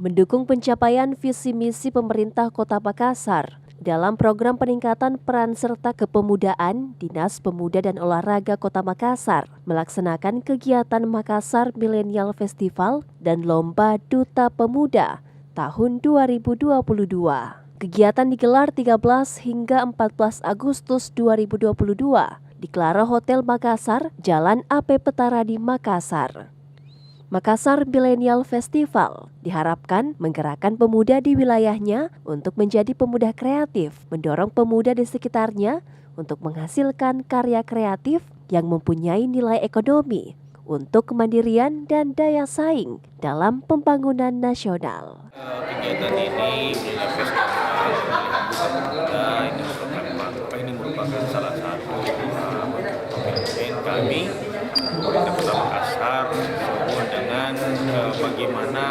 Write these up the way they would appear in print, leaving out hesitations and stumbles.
mendukung pencapaian visi misi pemerintah Kota Makassar. Dalam program peningkatan peran serta kepemudaan, Dinas Pemuda dan Olahraga Kota Makassar melaksanakan kegiatan Makassar Millennial Festival dan Lomba Duta Pemuda tahun 2022. Kegiatan digelar 13 hingga 14 Agustus 2022 di Clara Hotel Makassar, Jalan AP Petaradi, Makassar. Makassar Millennial Festival diharapkan menggerakkan pemuda di wilayahnya untuk menjadi pemuda kreatif, mendorong pemuda di sekitarnya untuk menghasilkan karya kreatif yang mempunyai nilai ekonomi untuk kemandirian dan daya saing dalam pembangunan nasional. Kegiatan ini festival ini merupakan salah satu komitmen kami pemerintah Kota Makassar dengan bagaimana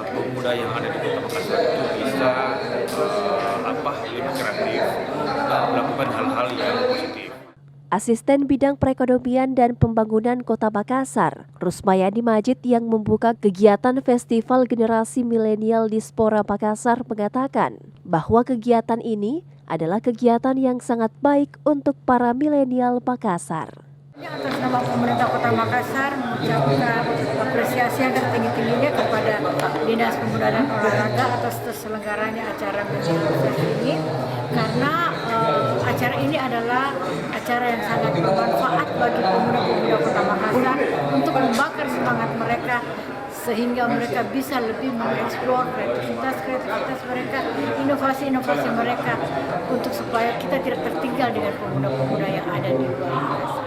pemuda yang ada di Kota Makassar itu bisa lebih kreatif dan melakukan hal-hal yang positif. Asisten Bidang Perekonomian dan Pembangunan Kota Makassar, Rusmayani Majid yang membuka kegiatan Festival Generasi Milenial Diaspora Makassar mengatakan bahwa kegiatan ini adalah kegiatan yang sangat baik untuk para milenial Makassar. Atas nama pemerintah Kota Makassar mengucapkan apresiasi yang tertinggi-tingginya kepada Dinas Pemuda dan Olahraga atas terselenggaranya acara Millennial ini, karena acara ini adalah acara yang sangat bermanfaat bagi pemuda-pemuda Kota Makassar untuk membakar semangat mereka sehingga mereka bisa lebih mengeksplor kreativitas mereka, inovasi mereka untuk supaya kita tidak tertinggal dengan pemuda-pemuda yang ada di luar Makassar.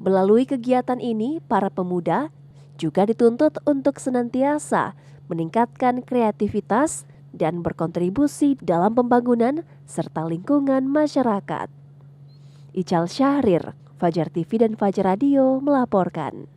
Melalui kegiatan ini, para pemuda juga dituntut untuk senantiasa meningkatkan kreativitas dan berkontribusi dalam pembangunan serta lingkungan masyarakat. Ical Syahrir, Fajar TV dan Fajar Radio melaporkan.